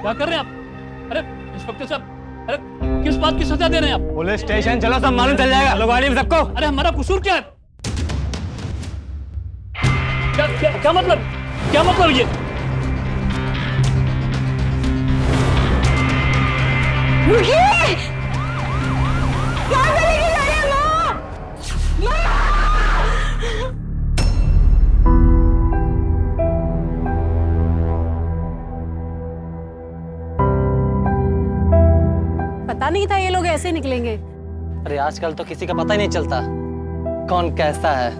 क्या कर रहे हैं आप? अरे इंस्पेक्टर साहब, अरे किस बात की सजा दे रहे हैं आप? पुलिस स्टेशन चलो, सब मालूम चल जाएगा। लोग वाली सबको। अरे हमारा कसूर क्या है? क्या मतलब? क्या मतलब ये? रुकिए! क्या करेगी मेरे माँ? पता नहीं था ये लोग ऐसे निकलेंगे। अरे आजकल तो किसी का पता ही नहीं चलता कौन कैसा है।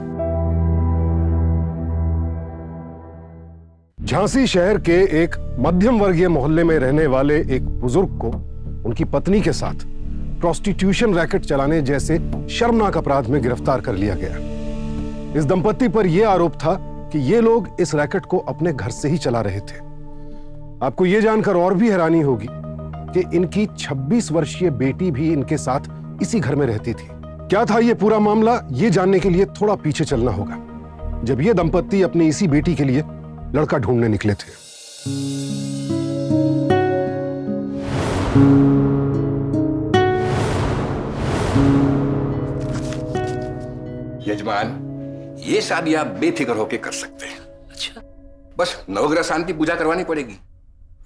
झांसी शहर के एक मध्यम वर्गीय मोहल्ले में रहने वाले एक बुजुर्ग को उनकी पत्नी के साथ प्रोस्टिट्यूशन रैकेट चलाने जैसे शर्मनाक अपराध में गिरफ्तार कर लिया गया। इस दंपत्ति पर यह आरोप था कि ये लोग इस रैकेट को अपने घर से ही चला रहे थे। आपको यह जानकर और भी हैरानी होगी कि इनकी 26 वर्षीय बेटी भी इनके साथ इसी घर में रहती थी। क्या था यह पूरा मामला, यह जानने के लिए थोड़ा पीछे चलना होगा, जब यह दंपत्ति अपनी इसी बेटी के लिए लड़का ढूंढने निकले थे। यजमान, ये शादी आप बेफिक्र होकर कर सकते हैं। अच्छा, बस नवग्रह शांति पूजा करवानी पड़ेगी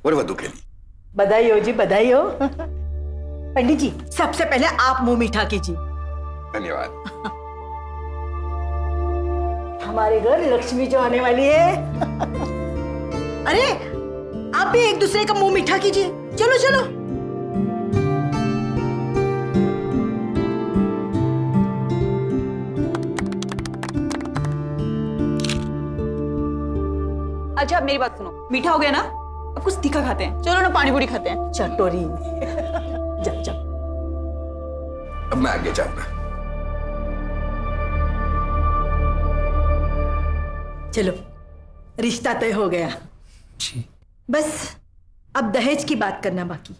और वधू के लिए। बधाई हो जी, बधाई हो। पंडित जी, सबसे पहले आप मुंह मीठा कीजिए। धन्यवाद। हमारे घर लक्ष्मी जो आने वाली है। अरे आप भी एक दूसरे का मुंह मीठा कीजिए। चलो चलो। अच्छा अब मेरी बात सुनो, मीठा हो गया ना, अब कुछ तीखा खाते हैं। चलो ना पानी पूरी खाते हैं। चटोरी। जब जब अब मैं आगे जाऊंगा। चलो, रिश्ता तय हो गया। जी। बस अब दहेज की बात करना बाकी।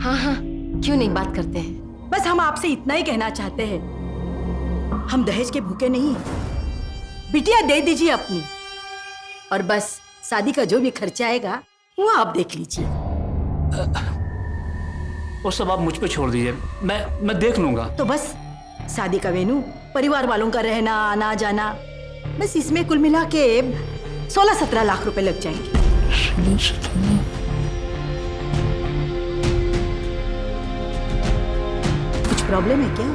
हाँ हाँ, क्यों नहीं बात करते हैं। बस हम आपसे इतना ही कहना चाहते हैं, हम दहेज के भूखे नहीं हैं। बिटिया दे दीजिए अपनी, और बस शादी का जो भी खर्चा आएगा वो आप देख लीजिए। वो सब आप मुझ पे छोड़ दीजिए, मैं देख लूंगा। तो बस शादी का वेन्यू, परिवार वालों का रहना आना जाना, बस इसमें कुल मिला के 16-17 लाख रुपए लग जाएंगे। कुछ प्रॉब्लम है क्या?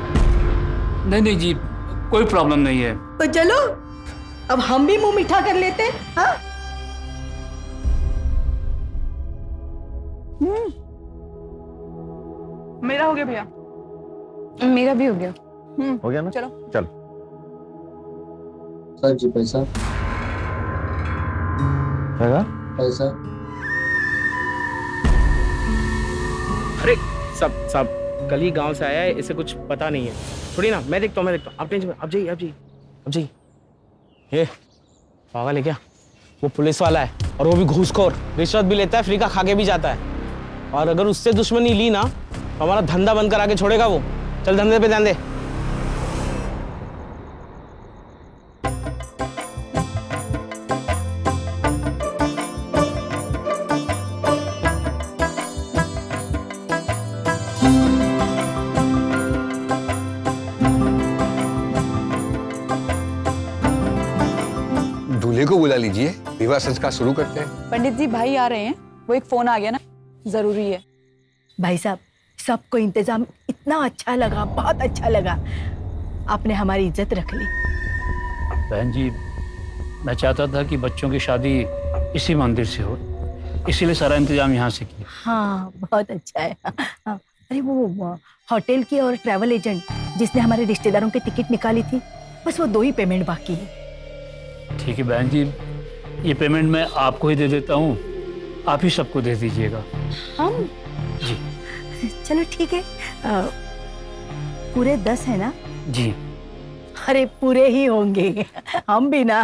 नहीं जी, कोई प्रॉब्लम नहीं है। तो चलो अब हम भी मुंह मीठा कर लेते हैं। हाँ? मेरा हो गया भैया। मेरा भी हो गया। हो गया ना? चलो चल। सर जी पैसा पैसा। अरे सब कल ही गांव से आया है, इसे कुछ पता नहीं है। थोड़ी ना, मैं देखता हूँ। आप टेंशन, आप जाइए। ये पागल है क्या? वो पुलिस वाला है और वो भी घूसखोर, रिश्वत भी लेता है, फ्री का खा के भी जाता है। और अगर उससे दुश्मनी ली ना तो हमारा धंधा बंद करा के छोड़ेगा वो। चल धंधे पे ध्यान दे। दूल्हे को बुला लीजिए, विवाह संस्कार शुरू करते हैं। पंडित जी, भाई आ रहे हैं, वो एक फोन आ गया ना, जरूरी है। भाई साहब, सबको इंतजाम इतना अच्छा लगा, बहुत अच्छा लगा। आपने हमारी इज्जत रख ली। बहन जी, मैं चाहता था कि बच्चों की शादी इसी मंदिर से हो, इसीलिए सारा इंतजाम यहाँ से किया। हाँ, बहुत अच्छा है। हाँ, अरे वो होटल की और ट्रैवल एजेंट जिसने हमारे रिश्तेदारों की टिकट निकाली थी, बस वो 2 ही पेमेंट बाकी है। ठीक है बहन जी, ये पेमेंट मैं आपको ही दे देता हूँ, आप ही सबको दे दीजिएगा। हम? जी। चलो ठीक है। पूरे 10 है ना? जी। अरे पूरे ही होंगे, हम भी ना।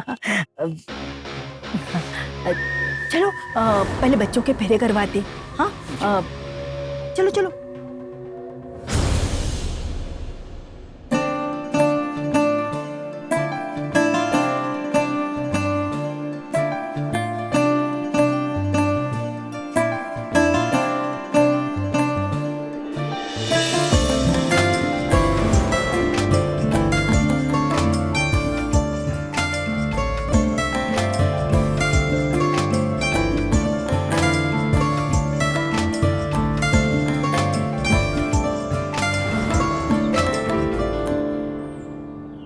चलो पहले बच्चों के फेरे करवाते। हाँ, चलो चलो।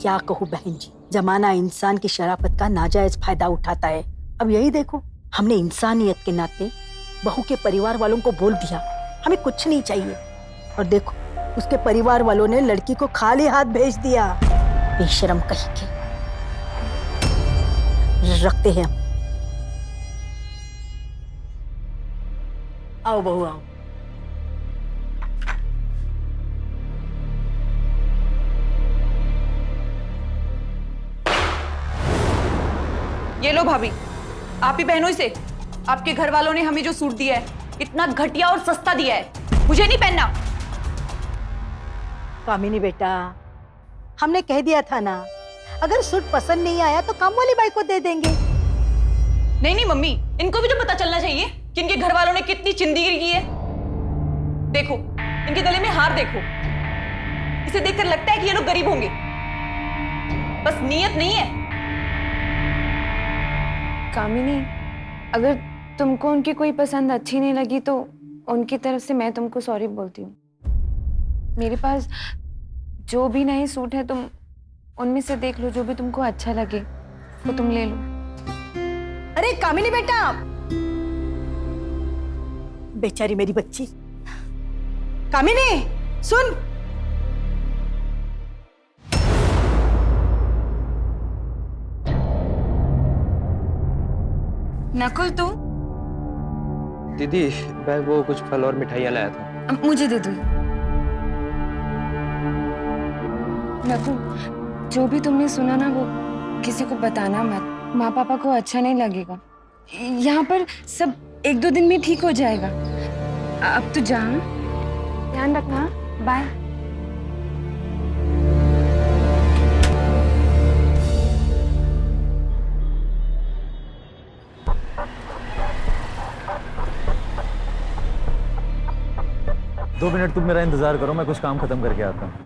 क्या कहूँ बहन जी, जमाना इंसान की शराफत का नाजायज फायदा उठाता है। अब यही देखो, हमने इंसानियत के नाते बहू के परिवार वालों को बोल दिया हमें कुछ नहीं चाहिए, और देखो उसके परिवार वालों ने लड़की को खाली हाथ भेज दिया। बेशरम कहीं के। रखते हैं हम। आओ बहू आओ। ये लो भाभी, आप ही बहनों से आपके घर वालों ने हमें जो सूट दिया है इतना घटिया और सस्ता दिया है, मुझे नहीं पहनना। कामिनी बेटा, हमने कह दिया था ना, अगर सूट पसंद नहीं आया तो काम वाली बाई को दे देंगे। नहीं नहीं मम्मी, इनको भी तो पता चलना चाहिए कि इनके घर वालों ने कितनी चिंदगी की है। देखो इनके गले में हार देखो, इसे देखकर लगता है कि ये लोग गरीब होंगे, बस नीयत नहीं है। कामिनी, अगर तुमको उनकी कोई पसंद अच्छी नहीं लगी तो उनकी तरफ से मैं तुमको सॉरी बोलती हूँ। मेरे पास जो भी नए सूट है तुम उनमें से देख लो, जो भी तुमको अच्छा लगे वो तुम ले लो। अरे कामिनी बेटा, बेचारी मेरी बच्ची। कामिनी सुन, नकुल तुम? दीदी मैं वो कुछ फल और मिठाइयाँ लाया था। मुझे दे दो। नकुल, जो भी तुमने सुना ना वो किसी को बताना मत, माँ पापा को अच्छा नहीं लगेगा। यहाँ पर सब 1-2 दिन में ठीक हो जाएगा। अब तो जा, ध्यान रखना। बाय। दो मिनट तुम मेरा इंतजार करो, मैं कुछ काम खत्म करके आता हूँ।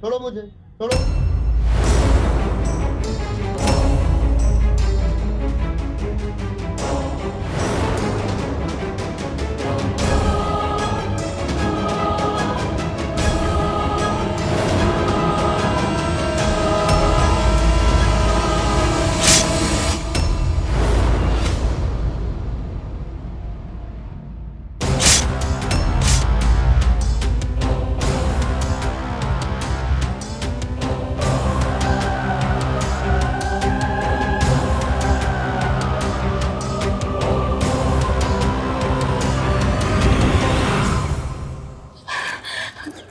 छोड़ो मुझे, छोड़ो।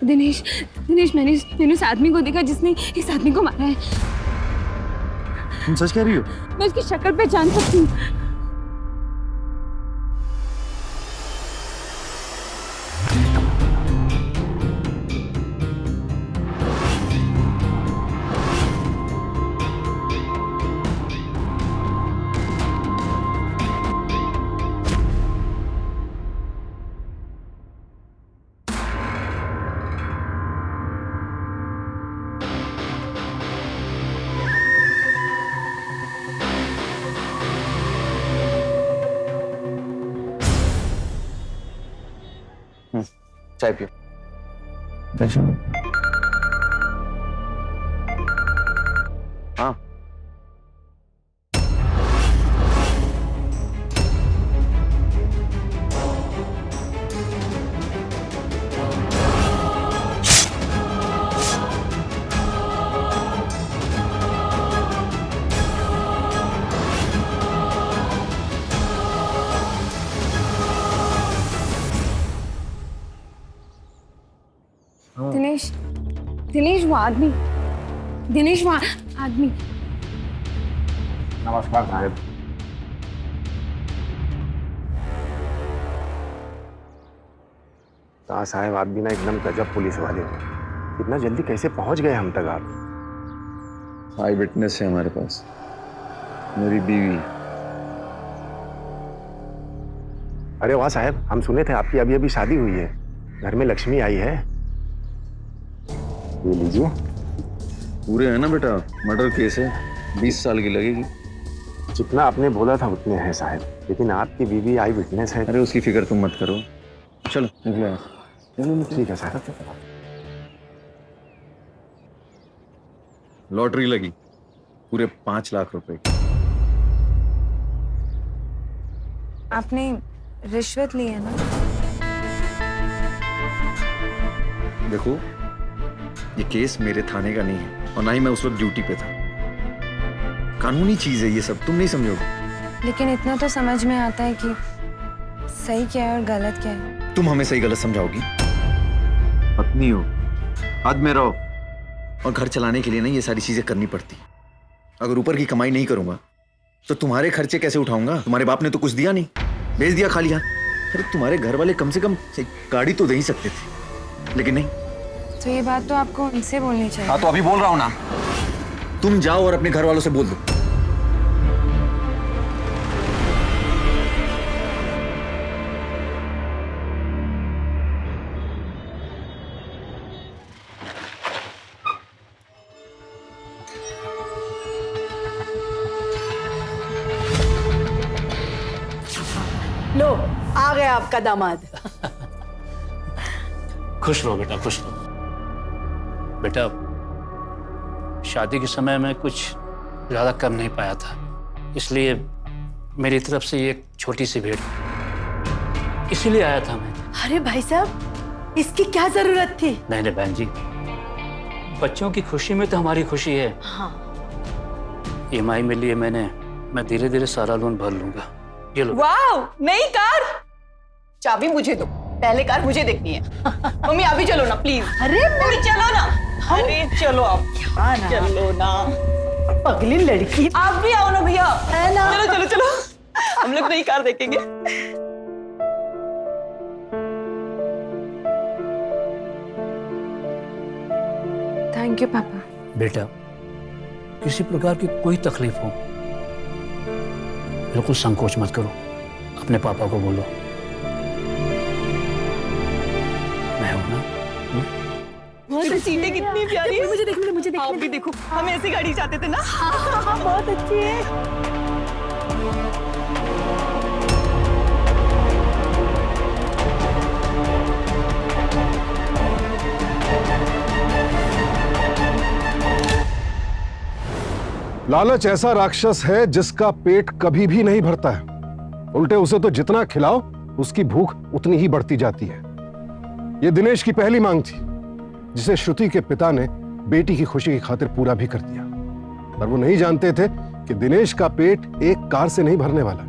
दिनेश, दिनेश, मैंने उस आदमी को देखा जिसने इस आदमी को मारा है। तुम सच कह रही हो? मैं उसकी शक्ल पे जान सकती हूँ। चाय पियो। हाँ दिनेश, दिनेश वो आदमी, दिनेश वो आदमी। नमस्कार साहब। कहा साहब, आप भी ना एकदम गजब पुलिस वाले हो। इतना जल्दी कैसे पहुंच गए हम तक आप? आई विटनेस है हमारे पास, मेरी बीवी। अरे वाह साहब, हम सुने थे आपकी अभी अभी शादी हुई है, घर में लक्ष्मी आई है। ये लीजिए। पूरे है ना बेटा, मर्डर केस है, 20 साल की लगेगी। जितना आपने बोला था उतने हैं साहब, लेकिन आपकी बीवी आई विटनेस है। अरे उसकी फिक्र तुम मत करो, चलो निकलो यहाँ से। ठीक है साहब। लॉटरी लगी पूरे 5 लाख रुपए की। आपने रिश्वत ली है ना? देखो, ये केस मेरे थाने का नहीं है और ना ही मैं उस वक्त ड्यूटी पे था। कानूनी चीज है ये सब, तुम नहीं समझोगे। लेकिन इतना तो समझ में आता है कि सही क्या है और गलत क्या है। तुम हमें सही गलत समझाओगी? पत्नी हो, हद में रहो, और घर चलाने के लिए नहीं ये सारी चीजें करनी पड़ती। अगर ऊपर की कमाई नहीं करूंगा तो तुम्हारे खर्चे कैसे उठाऊंगा? तुम्हारे बाप ने तो कुछ दिया नहीं, भेज दिया खाली हाथ। अरे तुम्हारे घर वाले कम से कम गाड़ी तो दे ही सकते थे, लेकिन नहीं। तो ये बात तो आपको उनसे बोलनी चाहिए। हाँ तो अभी बोल रहा हूं ना, तुम जाओ और अपने घर वालों से बोल दो। लो आ गया आपका दामाद। खुश रहो बेटा, खुश रहो। बेटा, शादी के समय में कुछ ज़्यादा कर नहीं पाया था, इसलिए मेरी तरफ से ये एक छोटी सी भेंट, इसीलिए आया था मैं। अरे भाई साहब, इसकी क्या जरूरत थी? नहीं नहीं बहन जी, बच्चों की खुशी में तो हमारी खुशी है। हाँ। EMI में लिए मैं धीरे धीरे सारा लोन भर लूंगा। ये लो। वाओ, नई कार। चाबी मुझे दो, पहले कार मुझे देखनी है। मम्मी अभी चलो ना प्लीज। अरे मम्मी चलो ना। अरे चलो आप, चलो ना। पगली लड़की। आप भी आओ ना भैया। है ना? चलो चलो चलो, हम लोग नई कार देखेंगे। थैंक यू पापा। बेटा, किसी प्रकार की कोई तकलीफ हो, बिल्कुल संकोच मत करो, अपने पापा को बोलो, मैं हूं ना। बहुत सीटें कितनी प्यारी है। मुझे देखने आप भी देखो, हम ऐसी गाड़ी चाहते थे ना। बहुत अच्छी है। लालच ऐसा राक्षस है जिसका पेट कभी भी नहीं भरता है, उल्टे उसे तो जितना खिलाओ उसकी भूख उतनी ही बढ़ती जाती है। यह दिनेश की पहली मांग थी, जिसे श्रुति के पिता ने बेटी की खुशी की खातिर पूरा भी कर दिया। पर वो नहीं जानते थे कि दिनेश का पेट एक कार से नहीं भरने वाला।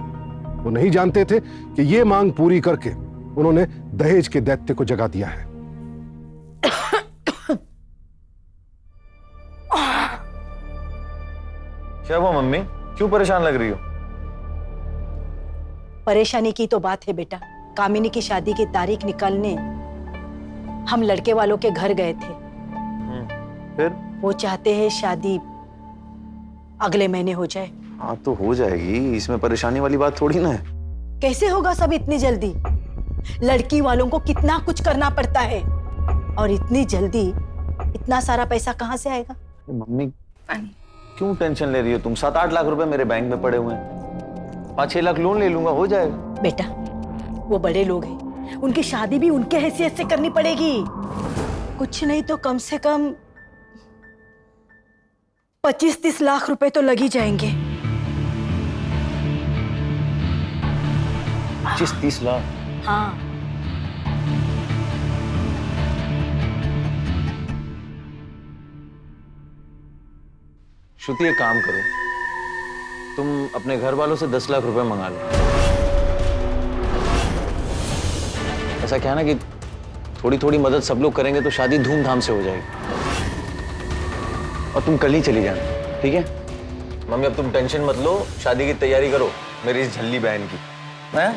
वो नहीं जानते थे कि ये मांग पूरी करके उन्होंने दहेज के दैत्य को जगा दिया है। क्या हुआ मम्मी, क्यों परेशान लग रही हो? परेशानी की तो बात है बेटा। कामिनी की शादी की तारीख निकालने हम लड़के वालों के घर गए थे। फिर? वो चाहते हैं शादी अगले महीने हो जाए। हाँ तो हो जाएगी, इसमें परेशानी वाली बात थोड़ी ना है। कैसे होगा सब इतनी जल्दी? लड़की वालों को कितना कुछ करना पड़ता है, और इतनी जल्दी इतना सारा पैसा कहाँ से आएगा? मम्मी क्यों टेंशन ले रही हो तुम? 7-8 लाख रुपए मेरे बैंक में पड़े हुए हैं, 5-6 लाख लोन ले लूंगा, हो जाएगा। बेटा, वो बड़े लोग हैं, उनकी शादी भी उनके हैसियत से करनी पड़ेगी। कुछ नहीं तो कम से कम 25-30 लाख रुपए तो लग ही जाएंगे। 25-30 लाख? हाँ। श्रुति एक काम करो, तुम अपने घर वालों से 10 लाख रुपए मंगा लो। ऐसा क्या है ना कि थोड़ी थोड़ी मदद सब लोग करेंगे तो शादी धूमधाम से हो जाएगी। और तुम कल ही चली जाना, ठीक है? मम्मी अब तुम टेंशन मत लो, शादी की तैयारी करो मेरी इस झल्ली बहन की। हैं?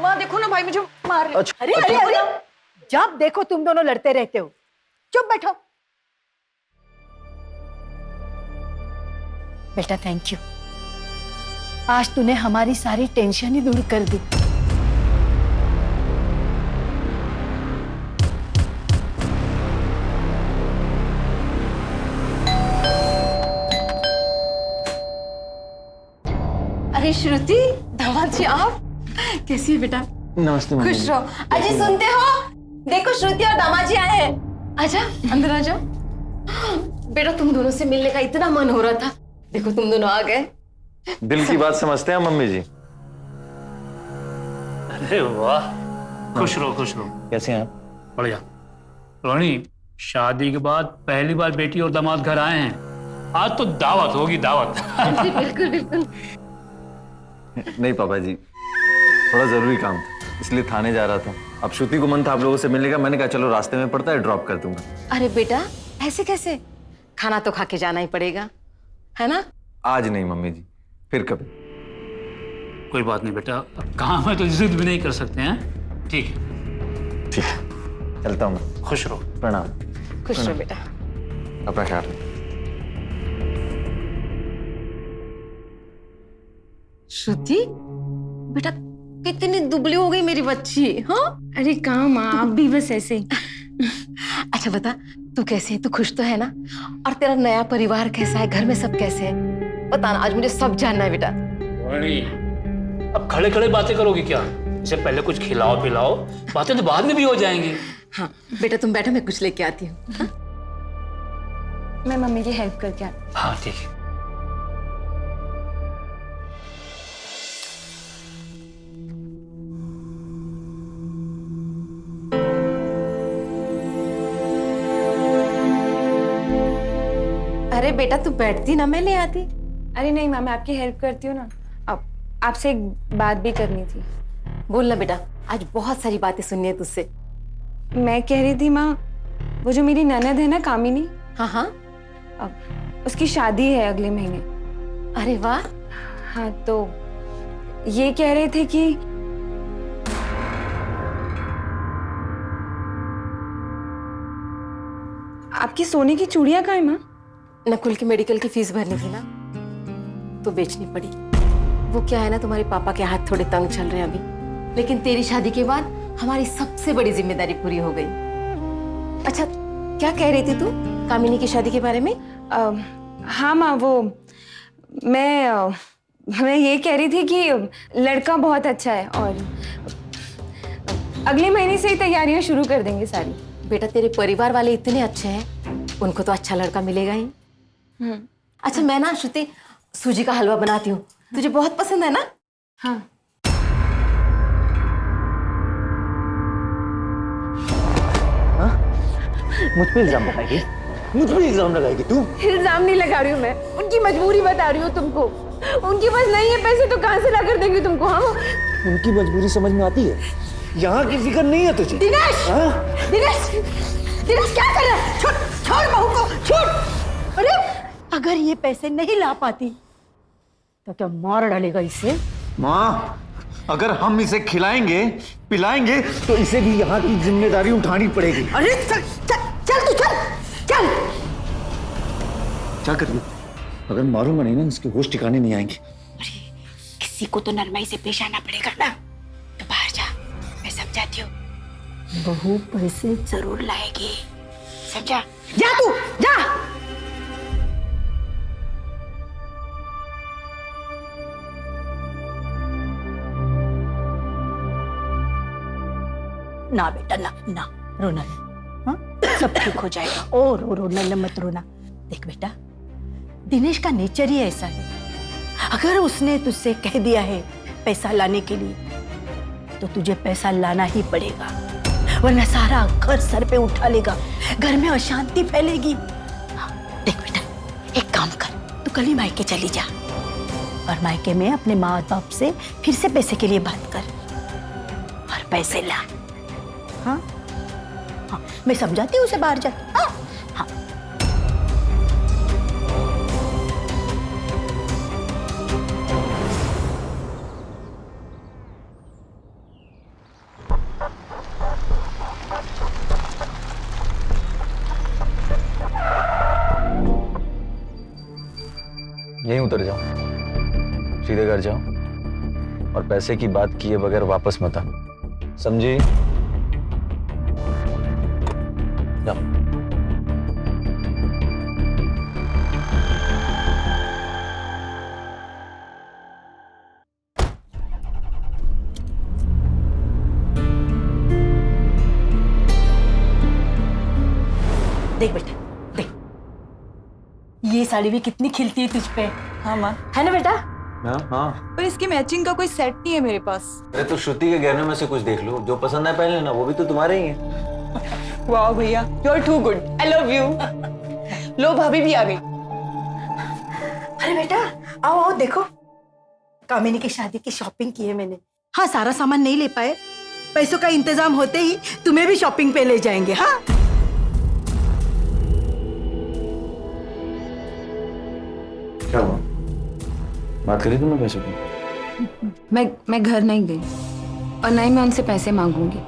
माँ देखो ना, भाई मुझे मार रहे। अरे अरे अरे, जब देखो तुम दोनों लड़ते रहते हो। चुप बैठो। बेटा थैंक यू, आज तूने हमारी सारी टेंशन ही दूर कर दी। अरे श्रुति, दामाद जी आप कैसी है बेटा? नमस्ते मम्मी। खुश रहो। अजी सुनते हो? देखो श्रुति और दामाद जी आए हैं। आजा अंदर आ जाओ। बेटा तुम दोनों से मिलने का इतना मन हो रहा था, देखो तुम दोनों आ गए। दिल की बात समझते हैं मम्मी जी। अरे वाह, खुश रहो खुश रहो। कैसे हैं आप? बढ़िया। रोहिणी, शादी के बाद पहली बार बेटी और दामाद घर आए हैं, आज तो दावत होगी, दावत। बिल्कुल बिल्कुल। नहीं पापा जी, थोड़ा जरूरी काम था इसलिए थाने जा रहा था। अब श्रुति को मन था आप लोगों से मिलने का, मैंने कहा चलो रास्ते में पड़ता है ड्रॉप कर दूंगा। अरे बेटा ऐसे कैसे, खाना तो खा के जाना ही पड़ेगा, है ना? आज नहीं मम्मी जी, फिर कभी। कोई बात नहीं बेटा, काम है तो जिद भी नहीं कर सकते हैं। ठीक है ठीक है, चलता हूँ मैं। खुश रहो। प्रणाम। खुश रहो बेटा। अपना ख्याल रखो। श्रुति बेटा कितनी दुबली हो गई मेरी बच्ची। हाँ अरे कहाँ माँ, आप भी बस ऐसे ही। अच्छा बता तू कैसे है, तू खुश तो है ना? और तेरा नया परिवार कैसा है, घर में सब कैसे हैं? बता ना, आज मुझे सब जानना है बेटा। रोहिणी, अब खड़े खड़े बातें करोगी क्या? इसे पहले कुछ खिलाओ पिलाओ, बातें तो बाद में भी हो जाएंगी। हाँ बेटा तुम बैठो, मैं कुछ लेके आती हूँ। हाँ? मैं मम्मी की हेल्प करके आती हाँ ठीक है। अरे बेटा तू बैठती ना, मैं ले आती। अरे नहीं माँ, मैं आपकी हेल्प करती हूँ ना। अब आपसे एक बात भी करनी थी। बोलना बेटा, आज बहुत सारी बातें सुननी है तुझसे। मैं कह रही थी माँ, वो जो मेरी ननद है ना कामिनी, हाँ हाँ, अब उसकी शादी है अगले महीने। अरे वाह। हाँ तो ये कह रहे थे कि आपकी सोने की चूड़ियां कहाँ है माँ? नकुल की मेडिकल की फीस भरनी थी ना, तो बेचनी पड़ी। वो क्या है ना, तुम्हारे पापा के हाथ थोड़े तंग चल रहे हैं अभी, लेकिन तेरी शादी के बाद हमारी सबसे बड़ी जिम्मेदारी पूरी हो गई। अच्छा क्या कह रही थी तू कामिनी की शादी के बारे में? हाँ माँ, वो मैं ये कह रही थी कि लड़का बहुत अच्छा है और अगले महीने से ही तैयारियां शुरू कर देंगे सारी। बेटा तेरे परिवार वाले इतने अच्छे हैं, उनको तो अच्छा लड़का मिलेगा ही। अच्छा मैं ना श्रुति सूजी का हलवा बनाती हूँ, तुझे बहुत पसंद है ना? हाँ। मुझ पे इल्जाम लगाएगी? मुझ पे इल्जाम लगाएगी तू? इल्जाम नहीं लगा रही हूँ मैं, उनकी मजबूरी बता रही हूँ तुमको। उनके पास नहीं है पैसे तो कहाँ से ला कर देंगे तुमको? हाँ उनकी मजबूरी समझ में आती है, यहाँ की फिक्र नहीं है तुझे। दिनेश! दिनेश! दिनेश क्या कर रहा है? छोड़ छोड़ बहू को, छोड़! अरे अगर ये पैसे नहीं ला पाती तो क्या मार डालेगा इसे? माँ अगर हम इसे खिलाएंगे पिलाएंगे तो इसे भी यहाँ की जिम्मेदारी उठानी पड़ेगी। अरे चल चल चल तू चल चल। क्या करिए, अगर मारूंगा नहीं ना इसके होश ठिकाने नहीं आएंगे। किसी को तो नरमाई से पेश आना पड़ेगा ना। तो बाहर जा, मैं समझाती हूँ। बहू पैसे जरूर लाएगी, समझा? जा तू जा। ना बेटा ना ना, रोना नहीं, हाँ? सब ठीक हो जाएगा। ओ रोना मत रोना। देख बेटा, दिनेश का नेचर ही ऐसा है, अगर उसने तुझसे कह दिया है पैसा लाने के लिए तो तुझे पैसा लाना ही पड़ेगा, वरना सारा घर सर पे उठा लेगा, घर में अशांति फैलेगी। देख बेटा, एक काम कर, तू कल ही मायके चली जा और मायके में अपने माँ बाप से फिर से पैसे के लिए बात कर और पैसे ला। हाँ हाँ, मैं समझाती हूँ उसे बाहर जा। हाँ हाँ। यहीं उतर जाओ, सीधे घर जाओ और पैसे की बात किए बगैर वापस मत आना, समझी? जाओ। देख बेटा, देख, ये साड़ी भी कितनी खिलती है तुझ पे। हाँ माँ। है ना बेटा? हाँ। पर इसकी मैचिंग का कोई सेट नहीं है मेरे पास। अरे तो श्रुति के गहनों में से कुछ देख लो, जो पसंद है पहन लेना, वो भी तो तुम्हारे ही है। वाह भैया, you are too good, I love you. लो भाभी भी आ गई। अरे बेटा आओ आओ, देखो कामिनी की शादी की शॉपिंग की है मैंने। हाँ, सारा सामान नहीं ले पाए, पैसों का इंतजाम होते ही तुम्हें भी शॉपिंग पे ले जाएंगे। हाँ क्या हुआ? बात करी तुमने पैसों की? मैं घर नहीं गई और ना ही मैं उनसे पैसे मांगूंगी।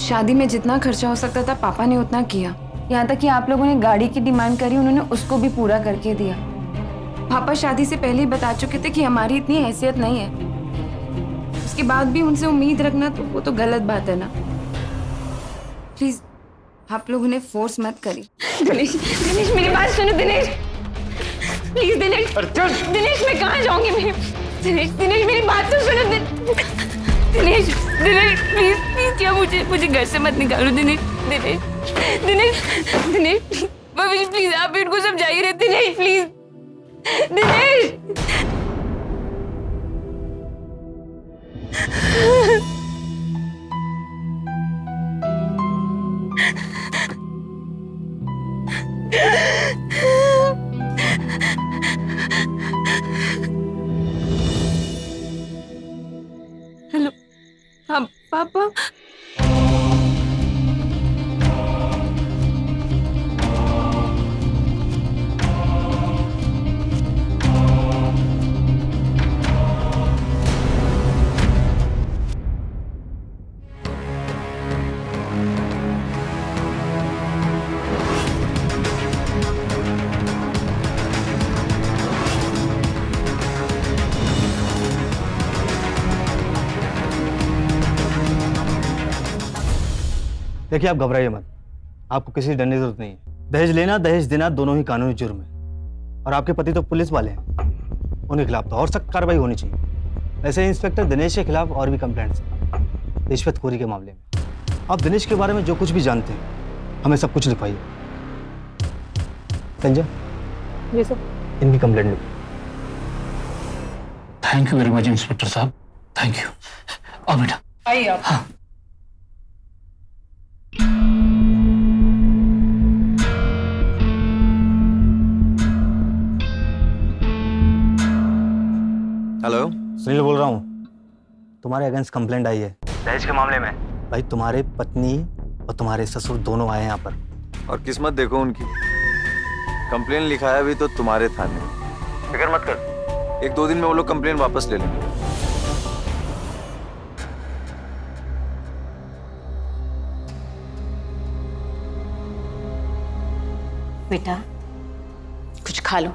शादी में जितना खर्चा हो सकता था पापा ने उतना किया। यहाँ तक कि आप लोगों ने गाड़ी की डिमांड करी, उन्होंने उसको भी पूरा करके दिया। पापा शादी से पहले ही बता चुके थे कि हमारी इतनी हैसियत नहीं है। उसके बाद भी उनसे उम्मीद रखना तो वो तो गलत बात है ना। प्लीज आप लोग उन्हें फोर्स मत करिए। दिनेश, दिनेश मेरी बात सुनो दिनेश, प्लीज दिनेश। दिनेश मैं कहाँ जाऊंगी मैं? दिनेश, दिनेश मेरी बात तो सुनो। दिनेश, दिनेश प्लीज प्लीज, क्या मुझे घर से मत निकालो दिनेश। दिनेश, दिनेश, दिनेश प्लीज आप इनको समझाइए रे दिनेश, प्लीज दिनेश। हेलो, हाँ पापा। देखिए आप घबराइए मत, आपको किसी डरने की जरूरत नहीं है। दहेज लेना दहेज देना दोनों ही कानूनी जुर्म है और आपके पति तो पुलिस वाले हैं, उनके खिलाफ तो और सख्त कार्रवाई होनी चाहिए। वैसे इंस्पेक्टर दिनेश के खिलाफ और भी कंप्लेंट्स हैं रिश्वतखोरी के मामले में। आप दिनेश के बारे में जो कुछ भी जानते हैं हमें सब कुछ लिखवाइए। संजय जी सर। इनकी कंप्लेंट लिखो। Thank you very much inspector साहब, थैंक यू। आओ बेटा। आइए आप। हाँ। हेलो, सुनील बोल रहा हूँ। तुम्हारे अगेंस्ट कंप्लेंट आई है दहेज के मामले में। भाई तुम्हारे पत्नी और तुम्हारे ससुर दोनों आए हैं यहाँ पर। और किस्मत देखो उनकी, कंप्लेन लिखाया भी तो तुम्हारे थाने। फिक्र मत कर, 1-2 दिन में वो लोग कंप्लेन वापस ले लेंगे। बेटा कुछ खा लो,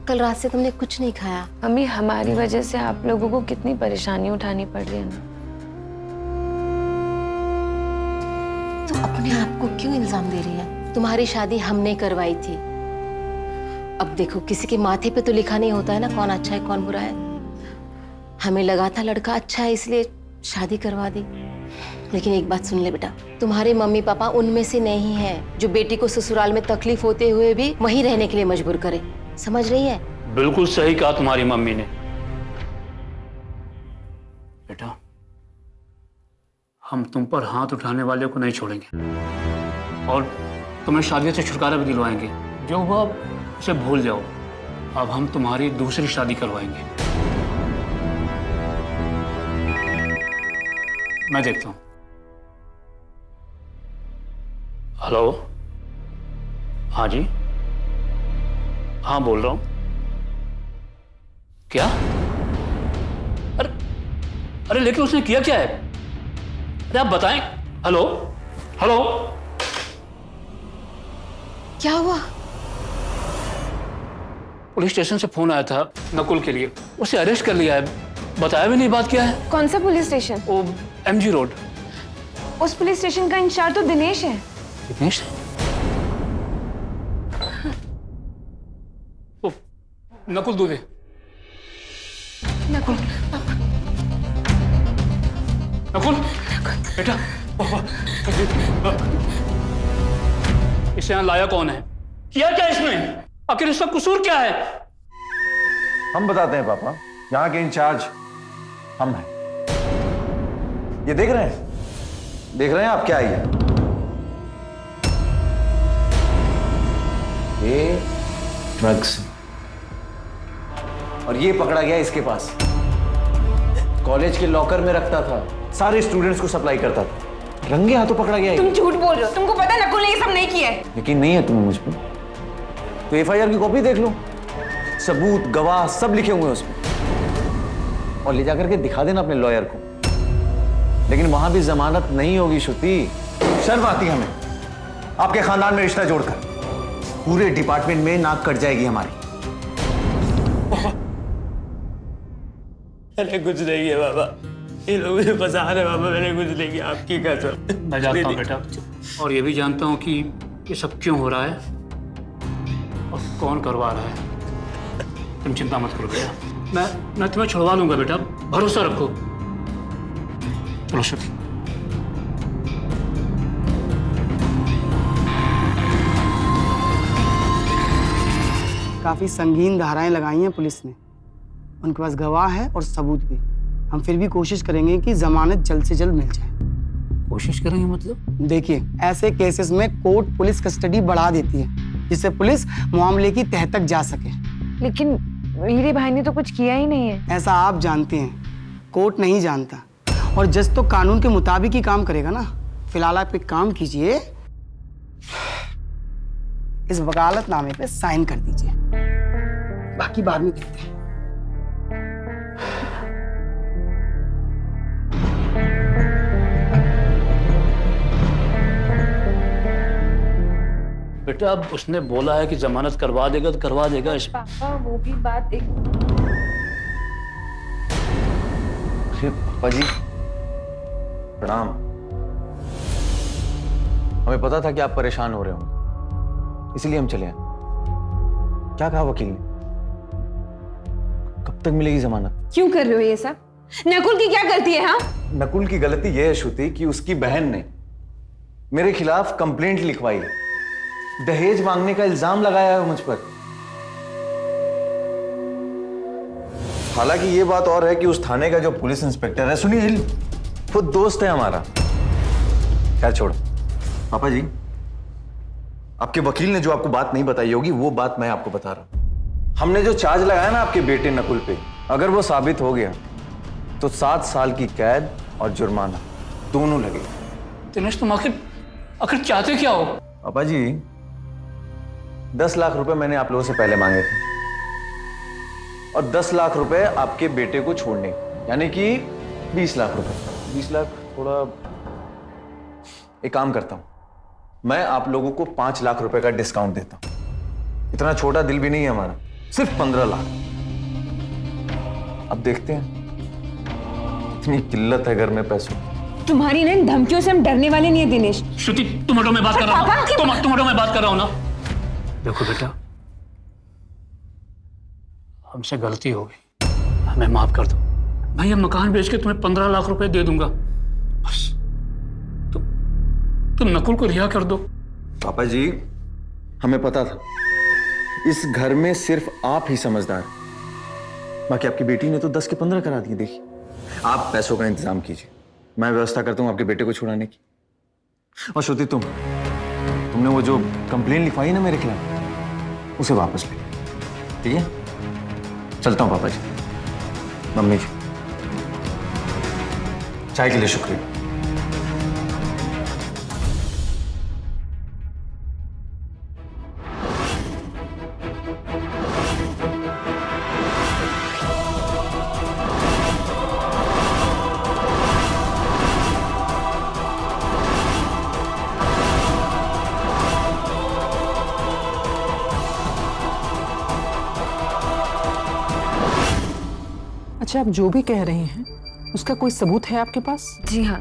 कल रात से तुमने कुछ नहीं खाया। मम्मी हमारी वजह से आप लोगों को कितनी परेशानी उठानी पड़ रही है ना। तुम अपने आप को क्यों इल्जाम दे रही है? तुम्हारी शादी हमने करवाई थी। अब देखो किसी के माथे पे तो लिखा नहीं होता है ना कौन अच्छा है कौन बुरा है। हमें लगा था लड़का अच्छा है इसलिए शादी करवा दी। लेकिन एक बात सुन ले बेटा, तुम्हारे मम्मी पापा उनमें से नहीं है जो बेटी को ससुराल में तकलीफ होते हुए भी वहीं रहने के लिए मजबूर करे। समझ रही है? बिल्कुल सही कहा तुम्हारी मम्मी ने। बेटा हम तुम पर हाथ उठाने वाले को नहीं छोड़ेंगे और तुम्हें शादी से छुटकारा भी दिलवाएंगे। जो हुआ उसे भूल जाओ। अब हम तुम्हारी दूसरी शादी करवाएंगे। मैं देखता हूं। हेलो, हाँ जी, हाँ बोल रहा हूं। क्या? अरे लेकिन उसने किया क्या है? अरे आप बताएं। हेलो हेलो, क्या हुआ? पुलिस स्टेशन से फोन आया था नकुल के लिए, उसे अरेस्ट कर लिया है। बताया भी नहीं बात क्या है। कौन सा पुलिस स्टेशन? वो MG रोड। उस पुलिस स्टेशन का इंचार्ज तो दिनेश है। दिनेश? ओ, नकुल दूधे। नकुल, नकुल बेटा, इस इसे यहाँ लाया कौन है? किया क्या इसने? आखिर इसका कसूर क्या है? हम बताते हैं पापा, यहाँ के इंचार्ज हम हैं। ये देख रहे हैं आप क्या है ये ड्रग्स, और ये पकड़ा गया इसके पास। कॉलेज के लॉकर में रखता था, सारे स्टूडेंट्स को सप्लाई करता था, रंगे हाथों पकड़ा गया। तुम झूठ बोल रहे हो, तुमको पता है नकुल ने ये सब नहीं किया है। यकीन नहीं है तुम्हें मुझ पर? तो एफआईआर की कॉपी देख लो, सबूत गवाह सब लिखे हुए हैं उसमें, और ले जाकर के दिखा देना अपने लॉयर को। लेकिन वहां भी जमानत नहीं होगी श्रुति। शर्म आती है हमें आपके खानदान में रिश्ता जोड़कर, पूरे डिपार्टमेंट में नाक कट जाएगी हमारी। मैंने कुछ नहीं किया बाबा, ये लोग मुझे फंसा रहे बाबा, मैंने कुछ नहीं किया, आपकी कसम। मैं जानता हूँ बेटा, और ये भी जानता हूँ कि ये सब क्यों हो रहा है और कौन करवा रहा है। तुम चिंता मत करो बेटा, मैं तुम्हें छुड़वा लूंगा बेटा, भरोसा रखो। चलो श्रुति। काफी संगीन धाराएं लगाई हैं पुलिस ने, उनके पास गवाह है और सबूत भी। हम फिर भी कोशिश करेंगे कि जमानत जल्द से जल्द मिल जाए। कोशिश करेंगे मतलब? देखिए, ऐसे केसेस में कोर्ट पुलिस कस्टडी बढ़ा देती है, जिससे पुलिस मामले की तह तक जा सके। लेकिन मेरे भाई ने तो कुछ किया ही नहीं है। ऐसा आप जानते हैं, कोर्ट नहीं जानता, और जज तो कानून के मुताबिक ही काम करेगा ना। फिलहाल आप एक काम कीजिए, इस वकालतनामे पे साइन कर दीजिए, बाकी बाद में देखते हैं। बेटा अब उसने बोला है कि जमानत करवा देगा तो करवा देगा। पापा वो भी बात एक। पापा जी प्रणाम। हमें पता था कि आप परेशान हो रहे होंगे, इसलिए हम चले आए। क्या कहा वकील ने? कब तक मिलेगी जमानत? क्यों कर रहे हो ये सब? नकुल की क्या गलती है? हाँ, नकुल की गलती यह है श्रुति कि उसकी बहन ने मेरे खिलाफ कंप्लेंट लिखवाई है, दहेज मांगने का इल्जाम लगाया है मुझ पर। हालांकि ये बात और है कि उस थाने का जो पुलिस इंस्पेक्टर है सुनील, वो दोस्त है हमारा। खैर छोड़ो पापा जी, आपके वकील ने जो आपको बात नहीं बताई होगी वो बात मैं आपको बता रहा हूं। हमने जो चार्ज लगाया ना आपके बेटे नकुल पे, अगर वो साबित हो गया तो 7 साल की कैद और जुर्माना दोनों लगे। दिनेश तुम आखिर चाहते क्या हो? पापा जी 10 लाख रुपए मैंने आप लोगों से पहले मांगे थे, और 10 लाख रुपए आपके बेटे को छोड़ने, यानी कि 20 लाख रुपए। 20 लाख थोड़ा, एक काम करता हूं, मैं आप लोगों को 5 लाख रुपए का डिस्काउंट देता हूं। इतना छोटा दिल भी नहीं है हमारा, सिर्फ 15 लाख। अब देखते हैं, इतनी किल्लत है घर में पैसों। तुम्हारी ना धमकियों से हम डरने वाले नहीं है दिनेश। श्रुति तुम हटो, मैं बात कर रहा हूं। तुम हटो, मैं बात कर रहा हूं ना। देखो बेटा, हमसे गलती हो गई, हमें माफ कर दो। मैं ये मकान बेच के तुम्हें 15 लाख रुपए दे दूंगा, बस तुम नकुल को रिहा कर दो। पापा जी हमें पता था इस घर में सिर्फ आप ही समझदार हैं, बाकी आपकी बेटी ने तो 10 के 15 करा दिए। देखिए, आप पैसों का इंतजाम कीजिए, मैं व्यवस्था करता हूं आपके बेटे को छुड़ाने की। और श्रुति तुमने वो जो कंप्लेन लिखवाई ना मेरे खिलाफ, उसे वापस ले, ठीक है? चलता हूं पापा जी। मम्मी जी चाय के लिए शुक्रिया। अच्छा, आप जो भी कह रहे हैं उसका कोई सबूत है आपके पास? जी हाँ,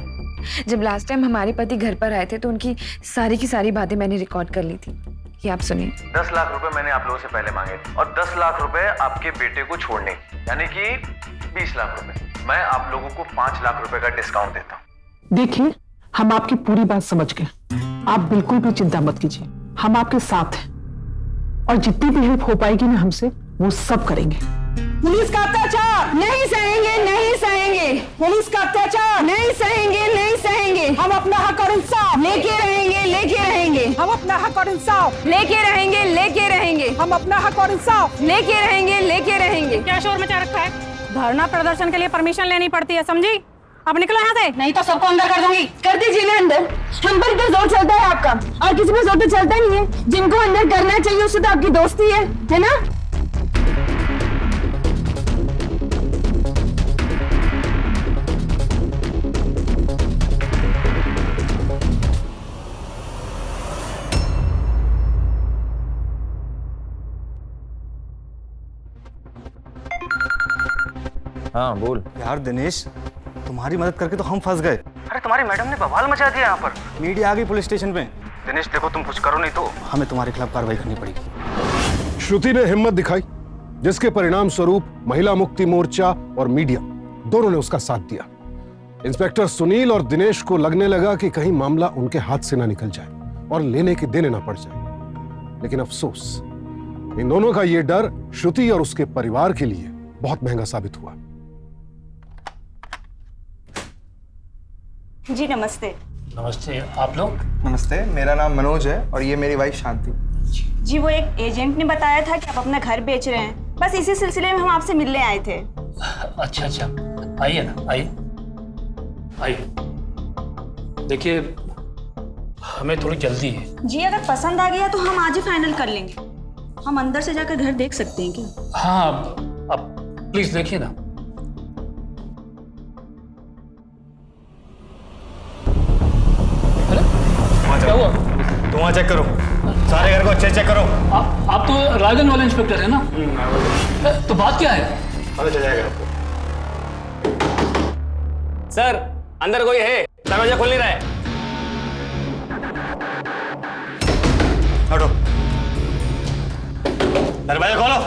जब लास्ट टाइम हमारे पति घर पर आए थे तो उनकी सारी की सारी बातें मैंने रिकॉर्ड कर ली थी। ये आप सुनिए। 10 लाख रुपए मैंने आप लोगों से पहले मांगे थे, और 10 लाख रुपए आपके बेटे को छोड़ने, यानी कि 20 लाख रुपए। मैं आप लोगों को 5 लाख रुपए का डिस्काउंट देता हूँ। देखिए, हम आपकी पूरी बात समझ गए, आप बिल्कुल भी चिंता मत कीजिए, हम आपके साथ हैं और जितनी भी हेल्प हो पाएगी ना हमसे वो सब करेंगे। पुलिस का अत्याचार नहीं सहेंगे, नहीं सहेंगे। पुलिस का अत्याचार नहीं सहेंगे, नहीं सहेंगे। हम अपना हक और इंसाफ लेके रहेंगे, लेके रहेंगे। हम अपना हक और इंसाफ लेके रहेंगे, लेके रहेंगे। हम अपना हक और इंसाफ लेके रहेंगे, लेके रहेंगे। क्या शोर मचा रखा है? धरना प्रदर्शन के लिए परमिशन लेनी पड़ती है, समझी? अब निकलो यहाँ से, नहीं तो सबको अंदर कर दूंगी। कर दीजिए ना अंदर। हम पर तो जोर चलता है आपका, और किसी पे जोर तो चलता नहीं है। जिनको अंदर करना चाहिए उससे तो आपकी दोस्ती है ना? हाँ बोल। यार दिनेश, तुम्हारी मदद करके तो हम फंस गए। अरे तुम्हारी मैडम ने बवाल मचा दिया यहाँ पर। मीडिया आ गई पुलिस स्टेशन पे। दिनेश देखो, तुम कुछ करो नहीं तो हमें तुम्हारे खिलाफ कार्रवाई करनी पड़ेगी। श्रुति ने हिम्मत दिखाई, जिसके परिणाम स्वरूप महिला मुक्ति मोर्चा और मीडिया दोनों ने उसका साथ दिया। इंस्पेक्टर सुनील और दिनेश को लगने लगा कि कहीं मामला उनके हाथ से ना निकल जाए और लेने के देने ना पड़ जाए। लेकिन अफसोस, इन दोनों का यह डर श्रुति और उसके परिवार के लिए बहुत महंगा साबित हुआ। जी नमस्ते। नमस्ते। आप लोग? नमस्ते, मेरा नाम मनोज है और ये मेरी वाइफ शांति। जी वो एक एजेंट ने बताया था कि आप अपना घर बेच रहे हैं, बस इसी सिलसिले में हम आपसे मिलने आए थे। अच्छा अच्छा, आइए ना, आइए आइए। देखिए, हमें थोड़ी जल्दी है। जी अगर पसंद आ गया तो हम आज ही फाइनल कर लेंगे। हम अंदर से जाकर घर देख सकते हैं क्या? हाँ, अब प्लीज देखिए ना। क्या हुआ? तुम वहाँ चेक करो, सारे घर को अच्छे चेक करो। आप तो रायगंज वाले इंस्पेक्टर है ना? तो बात क्या है? पता चल जाएगा। सर, अंदर कोई है, दरवाजा खोल नहीं रहा है। हटो, दरवाजा खोलो।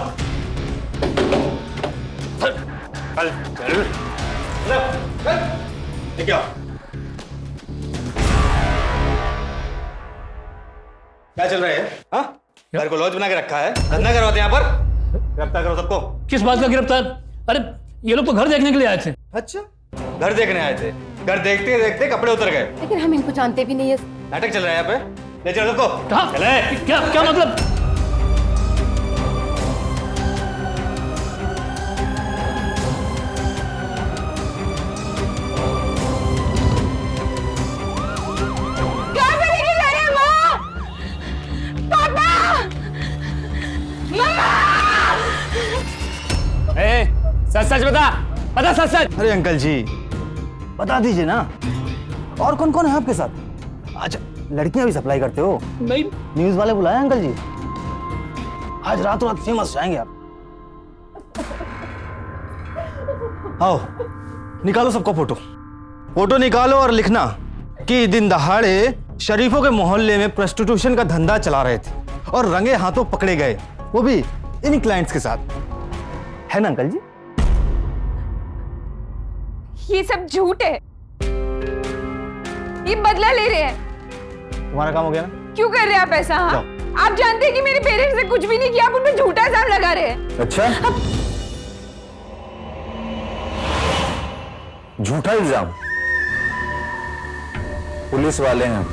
क्या क्या चल रहा है? हाँ, घर को लॉज बना के रखा है, धंधा करवाते हैं यहाँ पर। गिरफ्तार करो सबको। किस बात का गिरफ्तार? अरे ये लोग तो घर देखने के लिए आए थे। अच्छा, घर देखने आए थे? घर देखते देखते कपड़े उतर गए। लेकिन हम इनको जानते भी नहीं है। नाटक चल रहा है यहाँ पे। ले चलो सबको। कहाँ? चले। क्या क्या मतलब? सच सच बता सच सच। अरे अंकल जी, बता दीजिए ना। और कौन कौन है आपके साथ? अच्छा, लड़कियां भी सप्लाई करते हो? नहीं। न्यूज वाले बुलाए अंकल जी, आज रातों रात फेमस जाएंगे आप। आओ, निकालो सबको फोटो। फोटो निकालो और लिखना कि दिन दहाड़े शरीफों के मोहल्ले में प्रोस्टिट्यूशन का धंधा चला रहे थे और रंगे हाथों पकड़े गए, वो भी इन्हीं क्लाइंट्स के साथ। है ना अंकल जी? ये सब झूठ है, ये बदला ले रहे हैं। तुम्हारा काम हो गया ना? क्यों कर रहे हैं आप ऐसा? हाँ? आप जानते हैं कि मेरे पेरेंट्स ने कुछ भी नहीं किया, आप उन पर झूठा इल्जाम लगा रहे हैं। अच्छा, झूठा इल्जाम? पुलिस वाले हैं,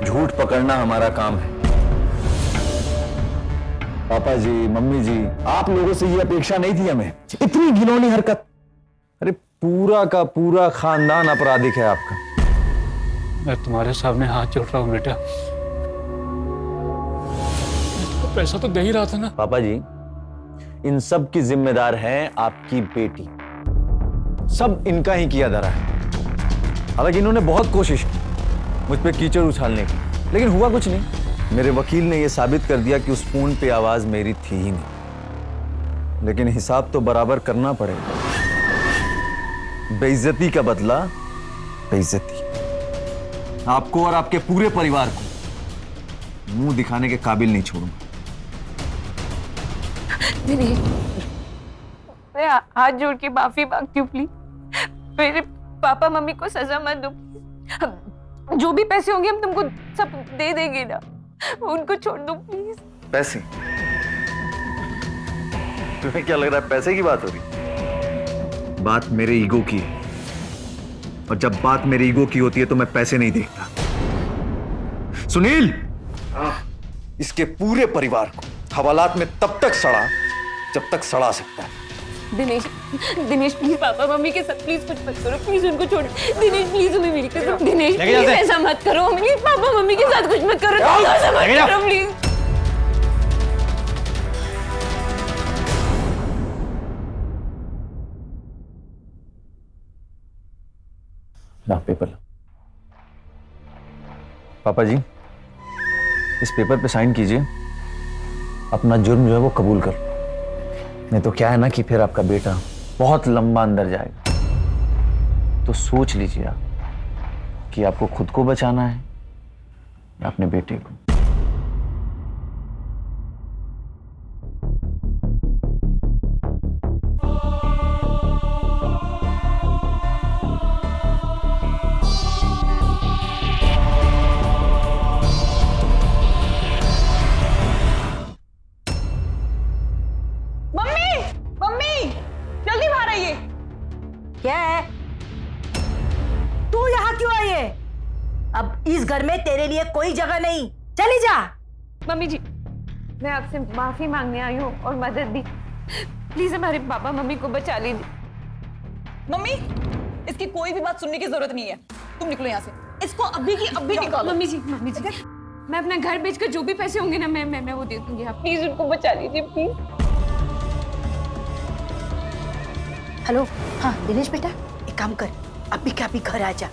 झूठ पकड़ना हमारा काम है। पापा जी, मम्मी जी, आप लोगों से ये अपेक्षा नहीं थी हमें। इतनी घिनौनी हरकत। अरे पूरा का पूरा खानदान आपराधिक है आपका। मैं तुम्हारे सामने हाथ जोड़ रहा हूँ बेटा, तो पैसा तो दे ही रहा था ना। पापा जी, इन सब की जिम्मेदार है आपकी बेटी। सब इनका ही किया धरा है। हालांकि इन्होंने बहुत कोशिश की मुझ पे कीचड़ उछालने की, लेकिन हुआ कुछ नहीं। मेरे वकील ने यह साबित कर दिया कि उस फोन पे आवाज मेरी थी ही नहीं। लेकिन हिसाब तो बराबर करना पड़ेगा। बेइज्जती का बदला बेइज्जती। आपको और आपके पूरे परिवार को मुंह दिखाने के काबिल नहीं छोड़ूंगा। मैं हाथ जोड़ के माफी मांगती हूँ, प्लीज मेरे पापा मम्मी को सजा मत दो। जो भी पैसे होंगे हम तुमको सब दे देंगे ना। उनको छोड़ दो प्लीज। पैसे? तुम्हें क्या लग रहा है पैसे की बात हो रही? बात मेरे ईगो की है, और जब बात मेरे ईगो की होती है तो मैं पैसे नहीं देखता। सुनील, इसके पूरे परिवार को हवालात में तब तक सड़ा जब तक सड़ा सकता है। Dinesh, Dinesh please papa mummy के साथ प्लीज कुछ मत करो, प्लीज उनको छोड़। दिनेश प्लीज तुम्हें मेरी कसम, दिनेश प्लीज ऐसा मत करो, प्लीज पापा मम्मी के साथ कुछ मत करो, ऐसा मत करो प्लीज। ना पेपर। पापा जी, इस पेपर पे साइन कीजिए, अपना जुर्म जो है वो कबूल कर। नहीं तो क्या है ना कि फिर आपका बेटा बहुत लंबा अंदर जाएगा। तो सोच लीजिए आप कि आपको खुद को बचाना है या अपने बेटे को। क्या है? तू यहाँ क्यों आई है? अब इस घर में तेरे लिए कोई जगह नहीं, चली जा। मम्मी जी, मैं आपसे माफी मांगने आई हूँ और मदद भी। प्लीज हमारे पापा मम्मी को बचा लीजिए। मम्मी, इसकी कोई भी बात सुनने की जरूरत नहीं है, तुम निकलो यहाँ से। इसको अभी की अभी निकालो। मम्मी जी, मैं अपना घर बेचकर जो भी पैसे होंगे ना मैं वो दे दूंगी। आप प्लीज उनको बचा लीजिए प्लीज। हेलो, हाँ दिनेश बेटा, एक काम कर, अभी क्या अभी घर आ जा।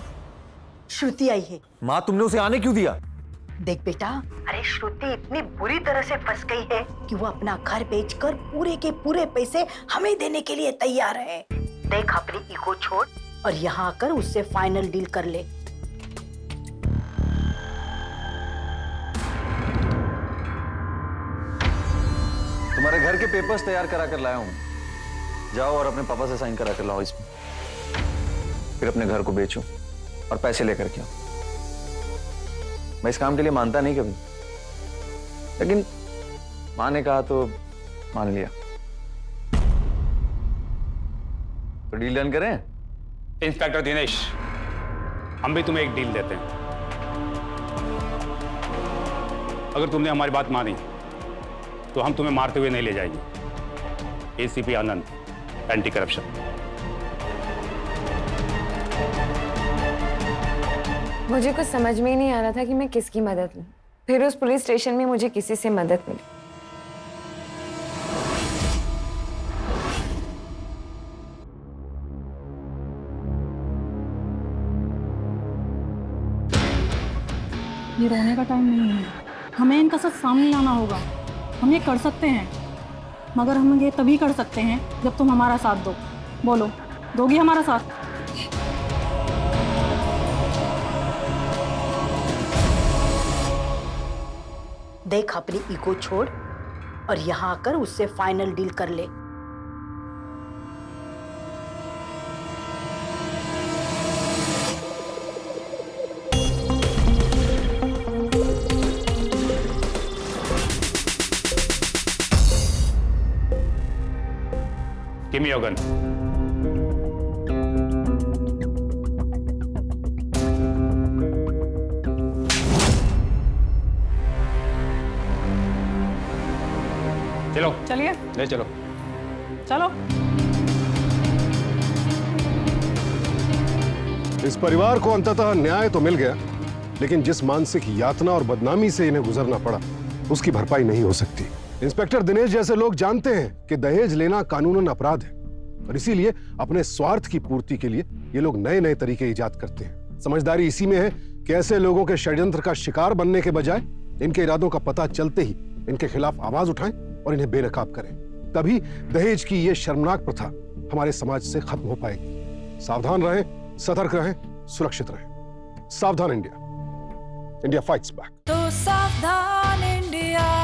श्रुति आई है। माँ, तुमने उसे आने क्यों दिया? देख बेटा, अरे श्रुति इतनी बुरी तरह से फंस गई है कि वो अपना घर बेचकर पूरे के पूरे पैसे हमें देने के लिए तैयार है। देख, अपनी ईगो छोड़ और यहाँ आकर उससे फाइनल डील कर ले। तुम्हारे घर के पेपर्स तैयार करा कर लाया हूँ, जाओ और अपने पापा से साइन करा कर लाओ इसमें। फिर अपने घर को बेचो और पैसे लेकर के आओ। मैं इस काम के लिए मानता नहीं कभी, लेकिन माँ ने कहा तो मान लिया। तो डील डन करें? इंस्पेक्टर दिनेश, हम भी तुम्हें एक डील देते हैं। अगर तुमने हमारी बात मानी तो हम तुम्हें मारते हुए नहीं ले जाएंगे। एसीपी आनंद, एंटी करप्शन। मुझे कुछ समझ में ही नहीं आ रहा था कि मैं किसकी मदद लूं। फिर उस पुलिस स्टेशन में मुझे किसी से मदद मिली। ये रोने का टाइम नहीं है, हमें इनका सच सामने लाना होगा। हम ये कर सकते हैं, मगर हम ये तभी कर सकते हैं जब तुम हमारा साथ दो। बोलो, दोगी हमारा साथ? देख, अपनी ईगो छोड़ और यहाँ आकर उससे फाइनल डील कर ले। Give me your gun. चलो, चलिए, ले चलो। चलो। इस परिवार को अंततः न्याय तो मिल गया, लेकिन जिस मानसिक यातना और बदनामी से इन्हें गुजरना पड़ा, उसकी भरपाई नहीं हो सकती। इंस्पेक्टर दिनेश जैसे लोग जानते हैं कि दहेज लेना कानूनन अपराध है, और इसीलिए अपने स्वार्थ की पूर्ति के लिए ये लोग नए नए तरीके इजाद करते हैं। समझदारी इसी में है कि ऐसे लोगों के षड्यंत्र का शिकार बनने के बजाय इनके इरादों का पता चलते ही इनके खिलाफ आवाज उठाएं और इन्हें बेनकाब करें। तभी दहेज की ये शर्मनाक प्रथा हमारे समाज से खत्म हो पाएगी। सावधान रहें, सतर्क रहें, सुरक्षित रहें। सावधान इंडिया, इंडिया फाइट्स बैक। तो सावधान इंडिया।